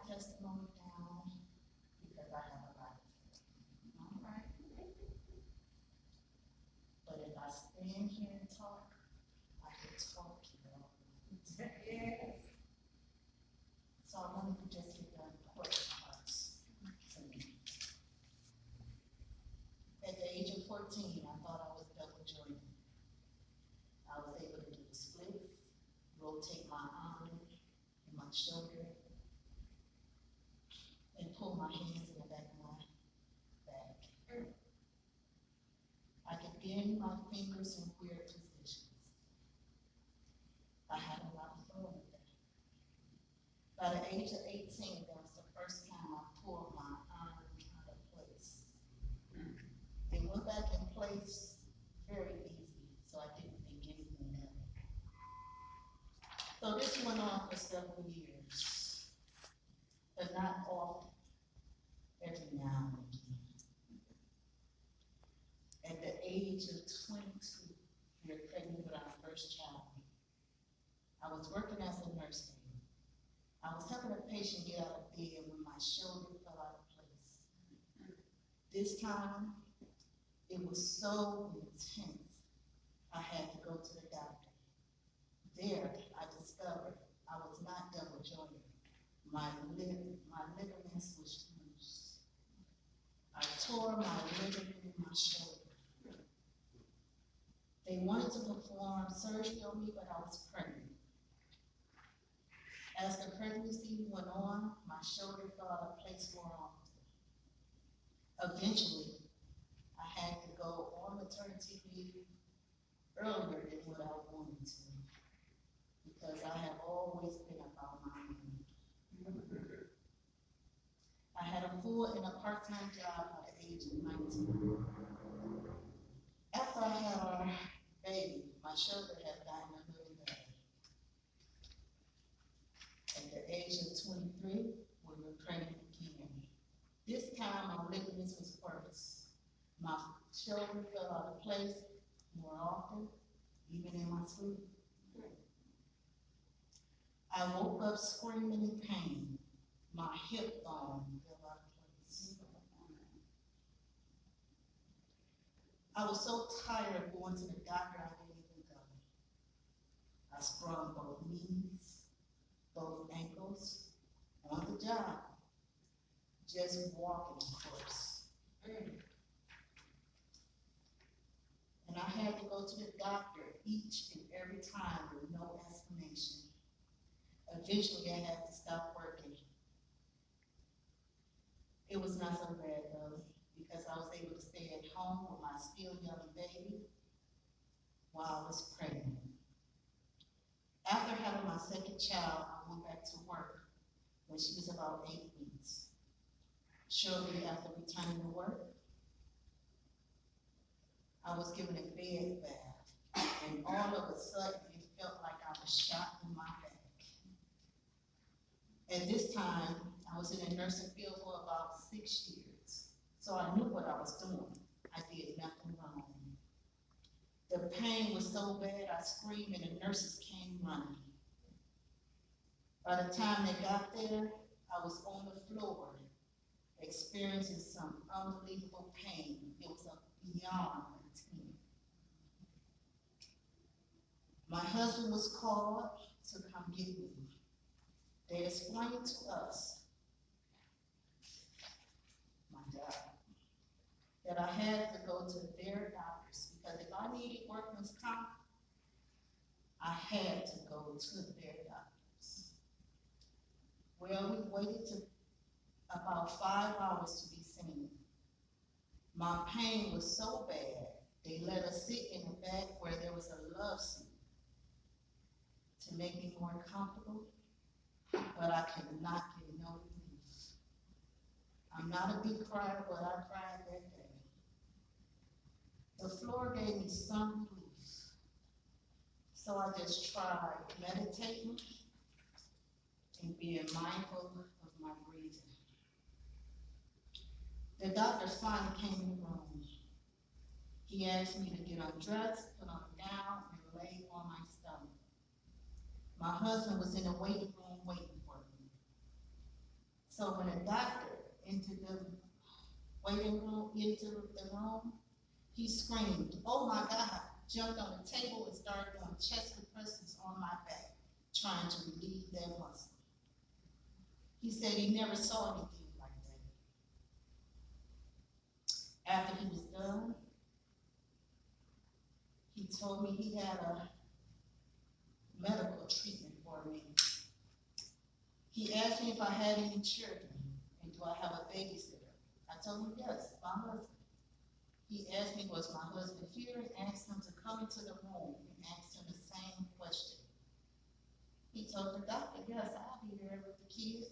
testimony down because I have a lot to say. All right. But if I stand here and talk, I can talk, you know. Yes. So I wanted to just get the important parts to me. At the age of 14, I thought I was double jointed. I was able to do the splits, rotate my arm and my shoulder, and pull my hands in the back of my back. I could bend my fingers in weird positions. I had a lot of fun with that. By the age of 18, that was the first time I pulled my arm out of place. It went back in place very easy, so I didn't think anything of it. So this went on for several years, but not often, every now and again. At the age of 22, we were pregnant with our first child. I was working as a nurse aide. I was helping a patient get out of bed when my shoulder fell out of place. This time, it was so intense, I had to go to the doctor. There, I discovered I was not double jointed. My ligaments was loose. I tore my ligament in my shoulder. They wanted to perform surgery on me, but I was pregnant. As the pregnancy went on, my shoulder fell out of place more often. Eventually, I had to go on maternity leave earlier than what I wanted to, because I have always been about my money. I had a full and a part-time job by the age of 19. After I had our baby, my shoulder had gotten a little better. At the age of 23, we were pregnant again. This time, my ligaments was worse. My shoulder fell out of place more often, even in my sleep. I woke up screaming in pain. My hip bone fell out of place. I was so tired of going to the doctor, I didn't even go. I sprung both knees, both ankles, on the job, just walking, of course. And I had to go to the doctor each and every time with no explanation. Eventually, I had to stop working. It was not so bad though, because I was able to stay at home with my still young baby while I was pregnant. After having my second child, I went back to work when she was about 8 weeks. Shortly after returning to work, I was given a bed bath, and all of a sudden, it felt like I was shot in my back. At this time, I was in the nursing field for about 6 years, so I knew what I was doing. I did nothing wrong. The pain was so bad, I screamed and the nurses came running. By the time they got there, I was on the floor, experiencing some unbelievable pain. It was beyond routine. My husband was called to come get me. They explained to us, my God, that I had to go to their doctors because if I needed workman's comp, I had to go to their doctors. Well, we waited about 5 hours to be seen. My pain was so bad, they let us sit in the back where there was a love seat to make me more comfortable, but I could not get no relief. I'm not a big crier, but I cried that day. The floor gave me some relief, so I just tried meditating and being mindful of my breathing. The doctor finally came in the room. He asked me to get undressed, put on a gown, and lay on my stomach. My husband was in the waiting room waiting for me. So when the doctor entered the waiting room, into the room, he screamed, "Oh my God," jumped on the table and started doing chest compressions on my back, trying to relieve that muscle. He said he never saw anything like that. After he was done, he told me he had a medical treatment for me. He asked me if I had any children and do I have a babysitter. I told him yes, my husband. He asked me, was my husband here, and asked him to come into the room and asked him the same question. He told the doctor, yes, I'll be there with the kids.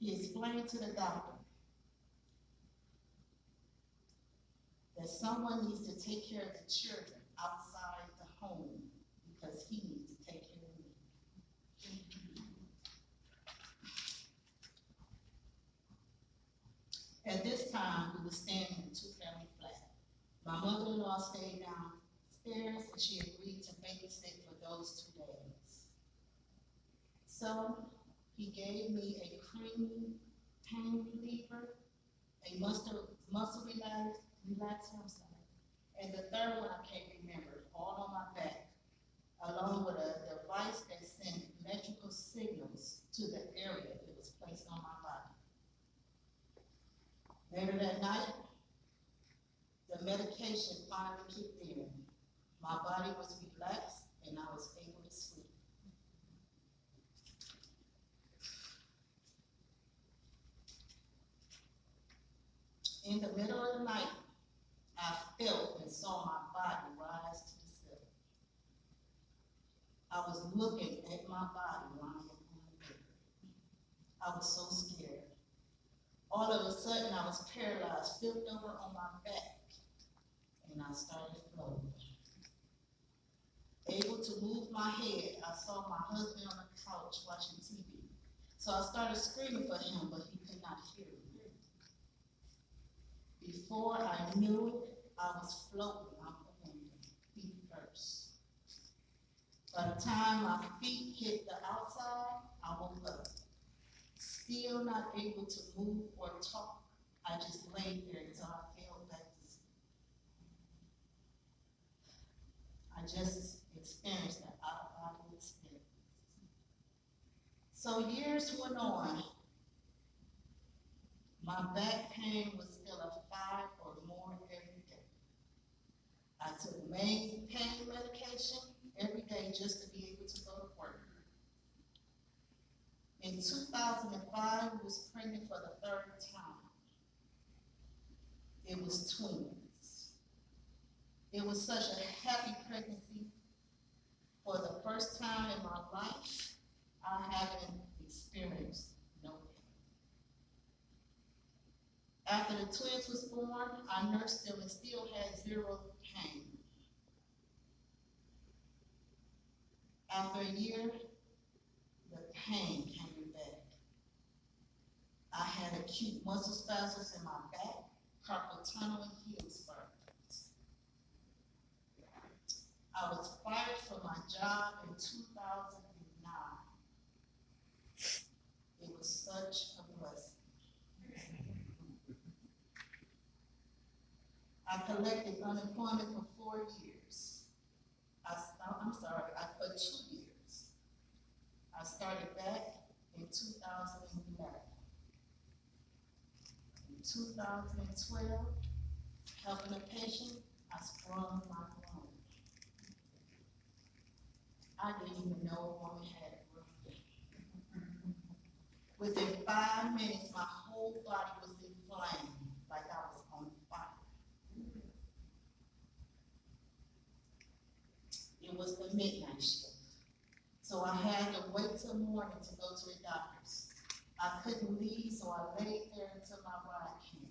He explained to the doctor that someone needs to take care of the children outside the home because he needs to take care of me. At this time, we were staying in a two-family flat. My mother-in-law stayed downstairs and she agreed to babysit for those 2 days. So he gave me a creamy pain reliever, a muscle relaxer, and the third one I can't remember, all on my back, along with a device that sent electrical signals to the area it was placed on my body. Later that night, the medication finally kicked in. My body was relaxed and I was able to sleep. In the middle of the night, I felt and saw my body rise to the ceiling. I was looking at my body lying on the bed. I was so scared. All of a sudden, I was paralyzed, flipped over on my back, and I started floating. Able to move my head, I saw my husband on the couch watching TV. So I started screaming for him, but he could not hear me. Before I knew it, I was floating out the window, feet first. By the time my feet hit the outside, I woke up. Still not able to move or talk, I just laid there until I fell back to sleep. I just experienced that out-of-body experience. So years went on. My back pain was still a 5 or more every day. I took main pain medication every day just to be able to go to work. In 2005, I was pregnant for the 3rd time. It was twins. It was such a happy pregnancy. For the first time in my life, I haven't experienced no pain. After the twins was born, I nursed them and still had 0 pain. After a year, the pain came back. I had acute muscle spasms in my back, carpal tunnel, and heel spasms. I was fired from my job in 2009. It was such a blessing. I collected unemployment for 4 years. For 2 years. I started back in 2011. In 2012, helping a patient, I sprung my groin. I didn't even know a woman had a groin. Within 5 minutes, my whole body was inflamed like I was on fire. It was the midnight shift. So I had to wait till morning to go to the doctor's. I couldn't leave, so I laid there until my ride came.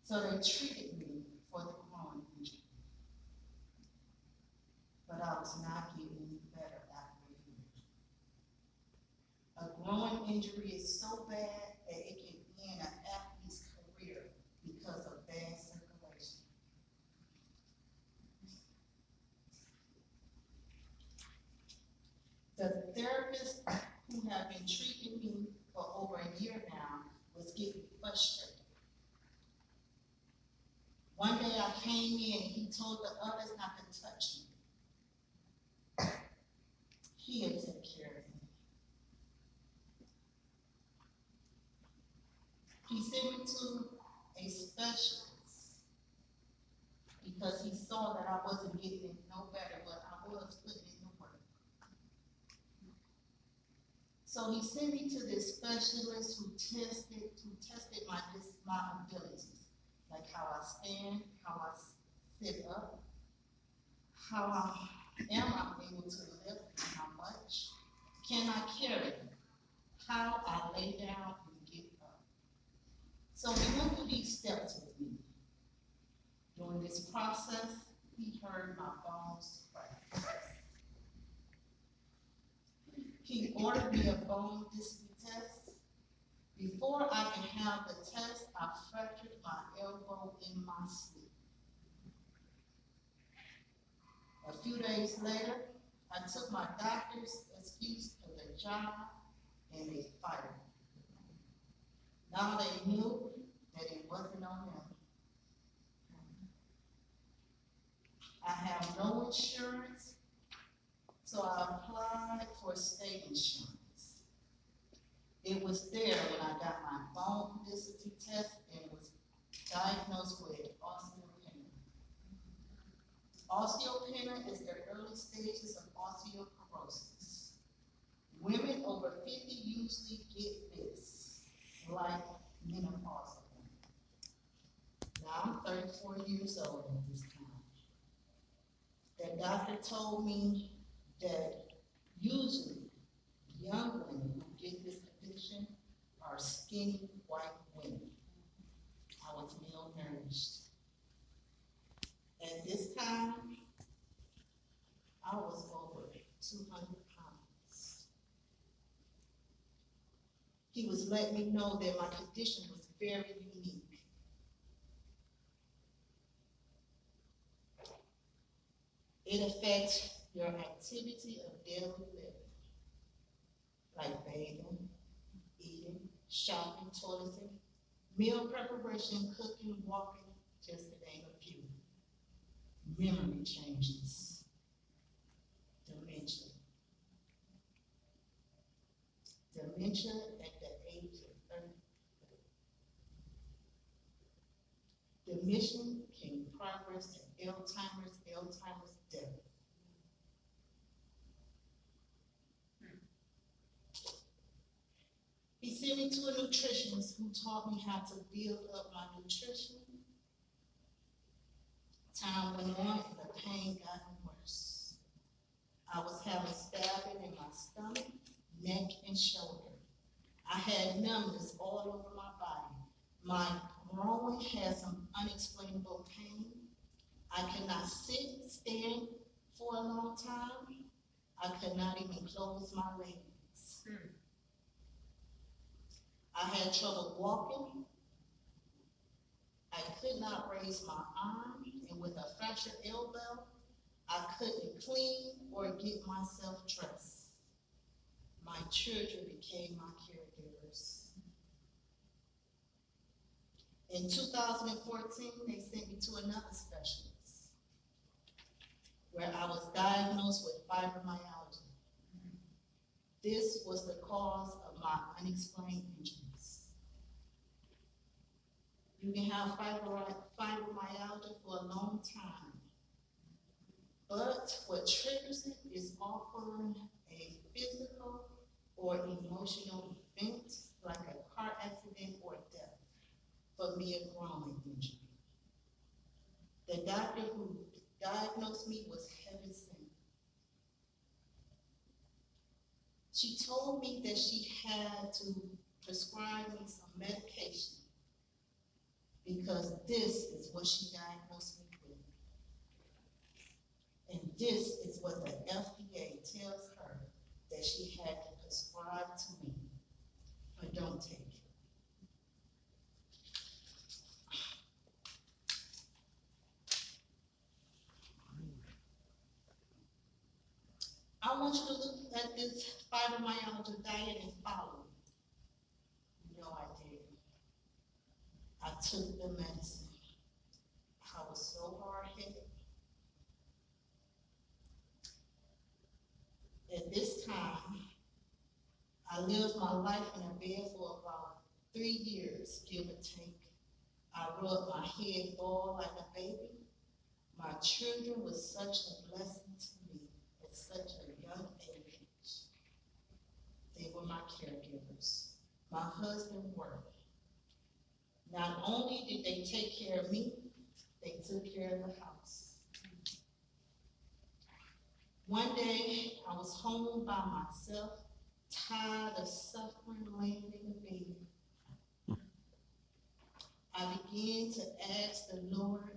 So they treated me for the groin injury. But I was not getting any better after a year. A groin injury is so bad that it can end an athlete's career because of bad circulation. The therapist who have been treating me for over a year now was getting frustrated. One day I came in and he told the others not to touch me. He'll take care of me. He sent me to a specialist because he saw that I wasn't getting no better, but I was putting in the work. So he sent me to this specialist who tested my abilities, like how I stand, how I sit up, how I able to lift, and how much can I carry, how I lay down and get up. So he went through these steps with me. During this process, he heard my bones crack. He ordered me a bone density test. Before I could have the test, I fractured my elbow in my sleep. A few days later, I took my doctor's excuse for the job and they fired me. Now they knew that it wasn't on them. I have no insurance, so I applied for state insurance. It was there when I got my bone density test and was diagnosed with osteopenia. Osteopenia is the early stages of osteoporosis. Women over 50 usually get this, like menopause. Now I'm 34 years old at this time. The doctor told me that usually young women who get this condition are skinny white women. I was malnourished. At this time, I was over 200 pounds. He was letting me know that my condition was very unique. It affects your activity of daily living, like bathing, eating, shopping, toileting, meal preparation, cooking, walking, just to name a few. Memory changes, dementia. Dementia at the age of 30. Dementia can progress to Alzheimer's death. He sent me to a nutritionist who taught me how to build up my nutrition. Time went on and the pain got worse. I was having stabbing in my stomach, neck, and shoulder. I had numbness all over my body. My groin had some unexplainable pain. I could not stand for a long time. I could not even close my legs. I had trouble walking. I could not raise my arm, and with a fractured elbow, I couldn't clean or get myself dressed. My children became my caregivers. In 2014, they sent me to another specialist where I was diagnosed with fibromyalgia. This was the cause of my unexplained injuries. You can have fibromyalgia for a long time, but what triggers it is often a physical or emotional event like a car accident or death. For me, a groin injury. The doctor who diagnosed me was heaven sent. She told me that she had to prescribe me some medication because this is what she diagnosed me with. And this is what the FDA tells her that she had to prescribe to me, but don't take it. I want you to look let this fibromyalgia diet and follow? No, I didn't. I took the medicine. I was so hard-headed. At this time, I lived my life in a bed for about 3 years, give or take. I rubbed my head bald like a baby. My children were such a blessing to me at such a young age. They were my caregivers. My husband worked. Not only did they take care of me, they took care of the house. One day, I was home by myself, tired of suffering, laying in the bed. I began to ask the Lord,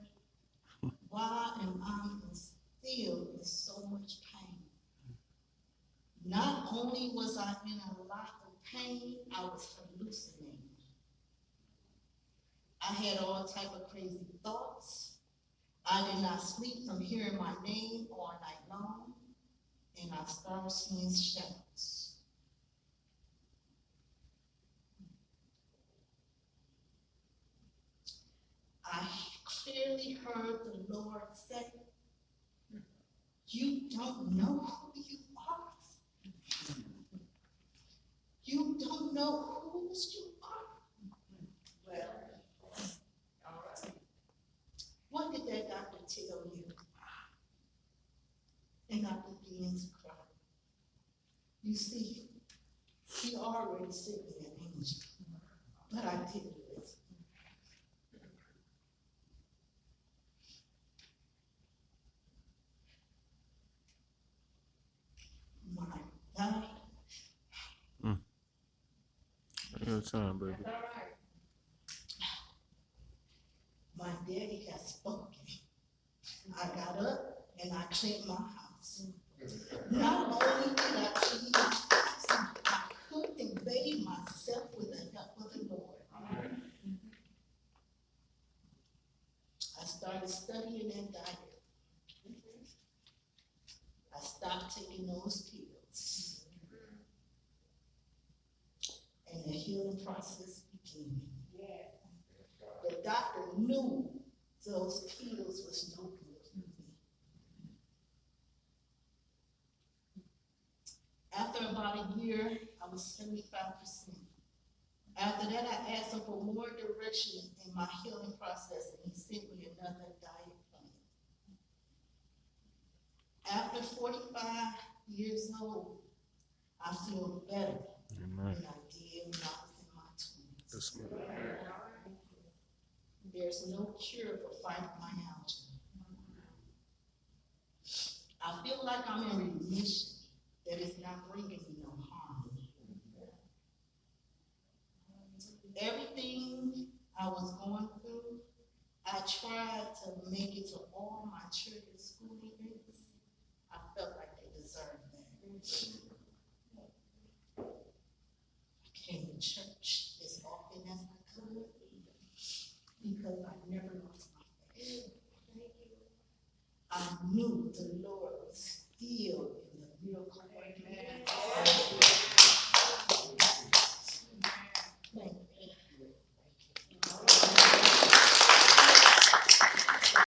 why am I still in so much pain? Not only was I in a lot of pain, I was hallucinating. I had all type of crazy thoughts. I did not sleep from hearing my name all night long, and I started seeing shadows. I clearly heard the Lord say, you don't know who you are. You don't know whose you are. Well, all right. What did that doctor tell you? And I began to cry. You see, he already sent me an angel, but I didn't listen. My God. Your time, baby. All right. My daddy has spoken. I got up and I cleaned my house. Not only did I clean my house, I cooked and bathed myself with the help of the Lord. I started studying that diet. I stopped taking those pills. And the healing process began. The doctor knew those pills was no good for me. After about a year, I was 75%. After that, I asked him for more direction in my healing process, and he sent me another diet plan. After 45 years old, I feel better than I did when I was in my 20s. Yes, There's no cure for fibromyalgia. I feel like I'm in remission, that it's not bringing me no harm. Everything I was going through, I tried to make it to all my children's school events. I felt like they deserved that. I came to church as often as I could because I never lost my faith. I knew the Lord was still in the miracle working.